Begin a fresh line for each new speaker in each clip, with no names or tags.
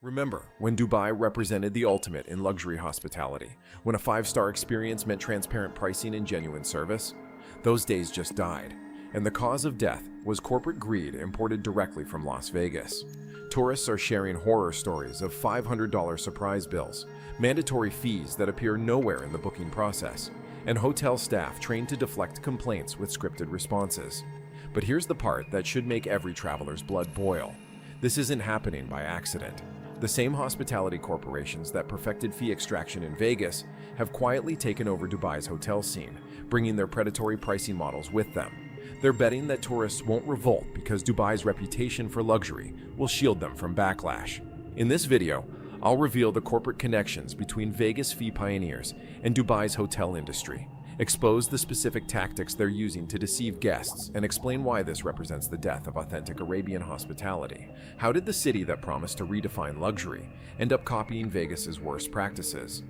Remember when Dubai represented the ultimate in luxury hospitality, when a five-star experience meant transparent pricing and genuine service? Those days just died, and the cause of death was corporate greed imported directly from Las Vegas. Tourists are sharing horror stories of $500 surprise bills, mandatory fees that appear nowhere in the booking process, and hotel staff trained to deflect complaints with scripted responses. But here's the part that should make every traveler's blood boil. This isn't happening by accident. The same hospitality corporations that perfected fee extraction in Vegas have quietly taken over Dubai's hotel scene, bringing their predatory pricing models with them. They're betting that tourists won't revolt because Dubai's reputation for luxury will shield them from backlash. In this video, I'll reveal the corporate connections between Vegas fee pioneers and Dubai's hotel industry, expose the specific tactics they're using to deceive guests, and explain why this represents the death of authentic Arabian hospitality. How did the city that promised to redefine luxury end up copying Vegas's worst practices?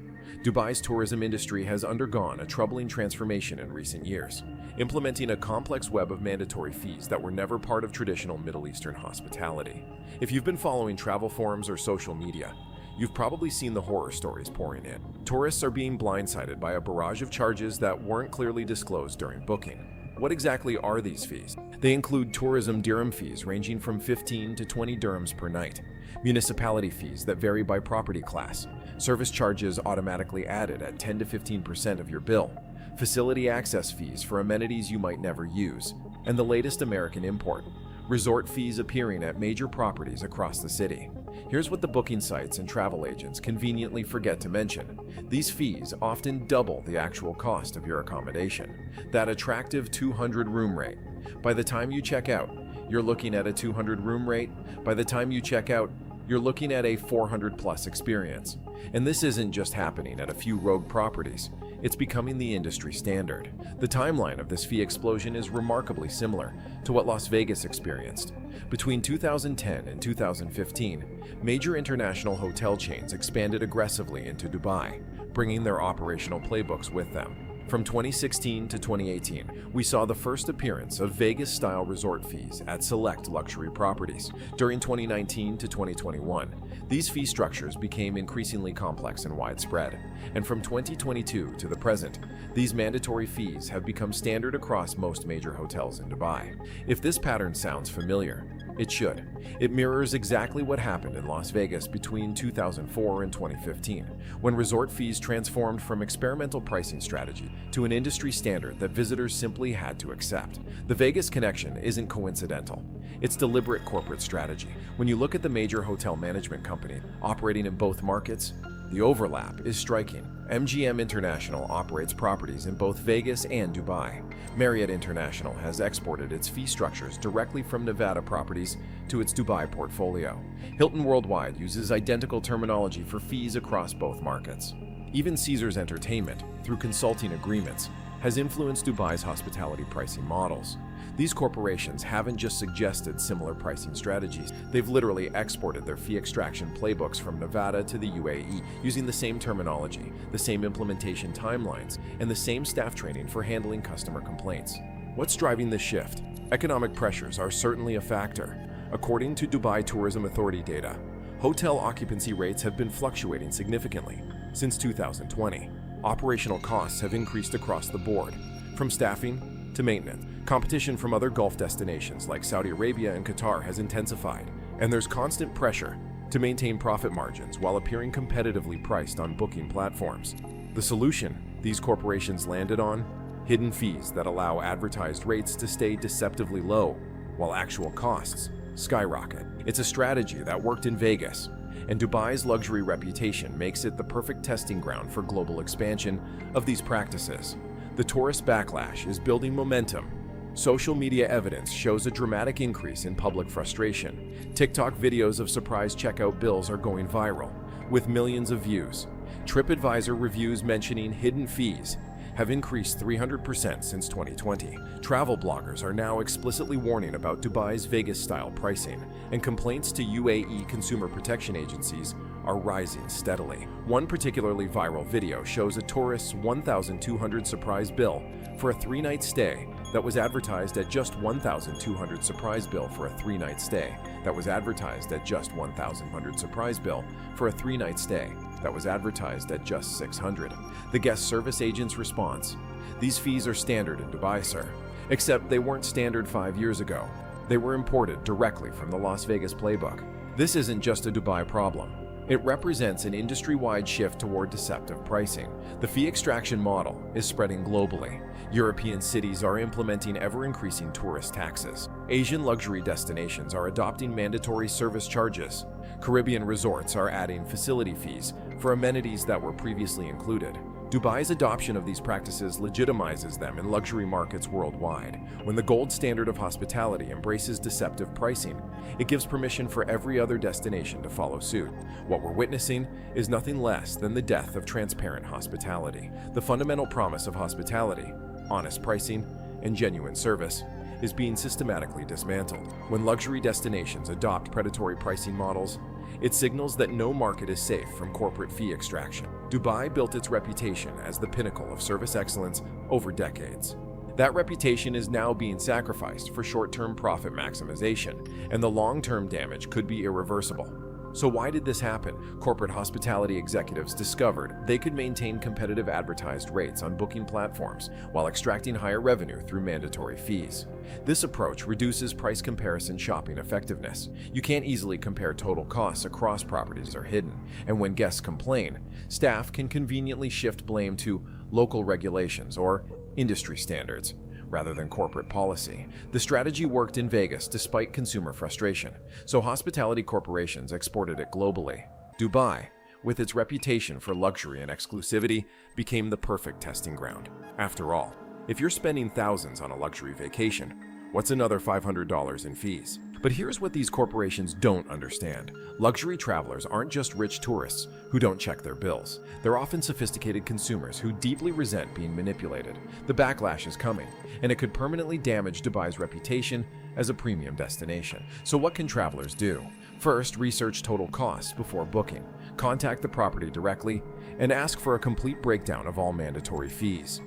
Dubai's tourism industry has undergone a troubling transformation in recent years, implementing a complex web of mandatory fees that were never part of traditional Middle Eastern hospitality. If you've been following travel forums or social media, you've probably seen the horror stories pouring in. Tourists are being blindsided by a barrage of charges that weren't clearly disclosed during booking. What exactly are these fees? They include tourism dirham fees ranging from 15 to 20 dirhams per night, municipality fees that vary by property class, service charges automatically added at 10 to 15% of your bill, facility access fees for amenities you might never use, and the latest American import, resort fees appearing at major properties across the city. Here's what the booking sites and travel agents conveniently forget to mention. These fees often double the actual cost of your accommodation. That attractive 200 room rate. By the time you check out, you're looking at a 200 room rate. By the time you check out, you're looking at a 400 plus experience. And this isn't just happening at a few rogue properties. It's becoming the industry standard. The timeline of this fee explosion is remarkably similar to what Las Vegas experienced. Between 2010 and 2015, major international hotel chains expanded aggressively into Dubai, bringing their operational playbooks with them. From 2016 to 2018, we saw the first appearance of Vegas-style resort fees at select luxury properties. During 2019 to 2021, these fee structures became increasingly complex and widespread. And from 2022 to the present, these mandatory fees have become standard across most major hotels in Dubai. If this pattern sounds familiar, it should. It mirrors exactly what happened in Las Vegas between 2004 and 2015, when resort fees transformed from experimental pricing strategy to an industry standard that visitors simply had to accept. The Vegas connection isn't coincidental. It's deliberate corporate strategy. When you look at the major hotel management company operating in both markets, the overlap is striking. MGM International operates properties in both Vegas and Dubai. Marriott International has exported its fee structures directly from Nevada properties to its Dubai portfolio. Hilton Worldwide uses identical terminology for fees across both markets. Even Caesars Entertainment, through consulting agreements, has influenced Dubai's hospitality pricing models. These corporations haven't just suggested similar pricing strategies, they've literally exported their fee extraction playbooks from Nevada to the UAE, using the same terminology, the same implementation timelines, and the same staff training for handling customer complaints. What's driving this shift? Economic pressures are certainly a factor. According to Dubai Tourism Authority data, hotel occupancy rates have been fluctuating significantly since 2020. Operational costs have increased across the board, from staffing to maintenance. Competition from other Gulf destinations like Saudi Arabia and Qatar has intensified, and there's constant pressure to maintain profit margins while appearing competitively priced on booking platforms. The solution these corporations landed on? Hidden fees that allow advertised rates to stay deceptively low, while actual costs skyrocket. It's a strategy that worked in Vegas, and Dubai's luxury reputation makes it the perfect testing ground for global expansion of these practices. The tourist backlash is building momentum. Social media evidence shows a dramatic increase in public frustration. TikTok videos of surprise checkout bills are going viral, with millions of views. TripAdvisor reviews mentioning hidden fees have increased 300% since 2020. Travel bloggers are now explicitly warning about Dubai's Vegas-style pricing, and complaints to UAE consumer protection agencies are rising steadily. One particularly viral video shows a tourist's 1,200 surprise bill for a 3-night stay that was advertised at just 1,200 surprise bill for a 3-night stay, that was advertised at just 1,100 surprise bill for a 3-night stay, that was advertised at just 600. The guest service agent's response: "These fees are standard in Dubai, sir." Except they weren't standard 5 years ago. They were imported directly from the Las Vegas playbook. This isn't just a Dubai problem. It represents an industry-wide shift toward deceptive pricing. The fee extraction model is spreading globally. European cities are implementing ever-increasing tourist taxes. Asian luxury destinations are adopting mandatory service charges. Caribbean resorts are adding facility fees for amenities that were previously included. Dubai's adoption of these practices legitimizes them in luxury markets worldwide. When the gold standard of hospitality embraces deceptive pricing, it gives permission for every other destination to follow suit. What we're witnessing is nothing less than the death of transparent hospitality. The fundamental promise of hospitality, honest pricing, and genuine service, is being systematically dismantled. When luxury destinations adopt predatory pricing models, it signals that no market is safe from corporate fee extraction. Dubai built its reputation as the pinnacle of service excellence over decades. That reputation is now being sacrificed for short-term profit maximization, and the long-term damage could be irreversible. So why did this happen? Corporate hospitality executives discovered they could maintain competitive advertised rates on booking platforms while extracting higher revenue through mandatory fees. This approach reduces price comparison shopping effectiveness. You can't easily compare total costs across properties or hidden, and when guests complain, staff can conveniently shift blame to local regulations or industry standards rather than corporate policy. The strategy worked in Vegas despite consumer frustration, so hospitality corporations exported it globally. Dubai, with its reputation for luxury and exclusivity, became the perfect testing ground. After all, if you're spending thousands on a luxury vacation, what's another $500 in fees? But here's what these corporations don't understand. Luxury travelers aren't just rich tourists who don't check their bills. They're often sophisticated consumers who deeply resent being manipulated. The backlash is coming, and it could permanently damage Dubai's reputation as a premium destination. So what can travelers do? First, research total costs before booking. Contact the property directly and ask for a complete breakdown of all mandatory fees.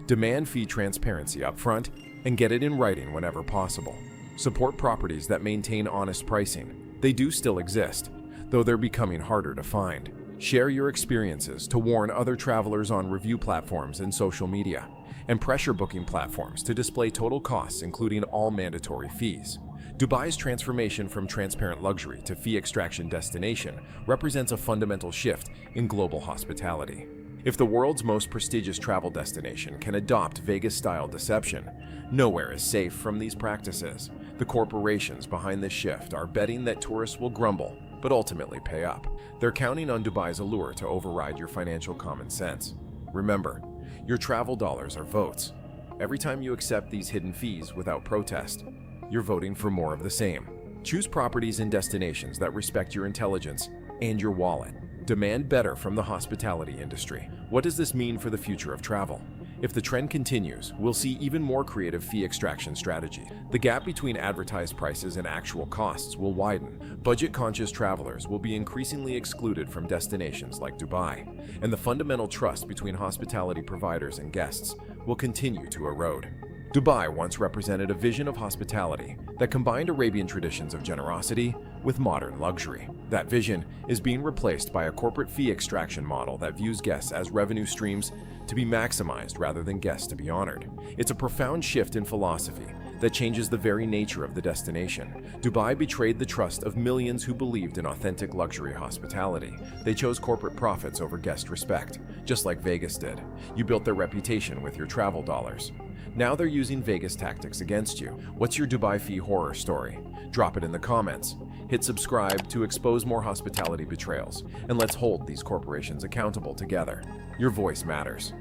Demand fee transparency up front and get it in writing whenever possible. Support properties that maintain honest pricing. They do still exist, though they're becoming harder to find. Share your experiences to warn other travelers on review platforms and social media, and pressure booking platforms to display total costs, including all mandatory fees. Dubai's transformation from transparent luxury to fee extraction destination represents a fundamental shift in global hospitality. If the world's most prestigious travel destination can adopt Vegas-style deception, nowhere is safe from these practices. The corporations behind this shift are betting that tourists will grumble, but ultimately pay up. They're counting on Dubai's allure to override your financial common sense. Remember, your travel dollars are votes. Every time you accept these hidden fees without protest, you're voting for more of the same. Choose properties and destinations that respect your intelligence and your wallet. Demand better from the hospitality industry. What does this mean for the future of travel? If the trend continues, we'll see even more creative fee extraction strategy. The gap between advertised prices and actual costs will widen. Budget-conscious travelers will be increasingly excluded from destinations like Dubai, and the fundamental trust between hospitality providers and guests will continue to erode. Dubai once represented a vision of hospitality that combined Arabian traditions of generosity with modern luxury. That vision is being replaced by a corporate fee extraction model that views guests as revenue streams to be maximized rather than guests to be honored. It's a profound shift in philosophy that changes the very nature of the destination. Dubai betrayed the trust of millions who believed in authentic luxury hospitality. They chose corporate profits over guest respect, just like Vegas did. You built their reputation with your travel dollars. Now they're using Vegas tactics against you. What's your Dubai fee horror story? Drop it in the comments. Hit subscribe to expose more hospitality betrayals, and let's hold these corporations accountable together. Your voice matters.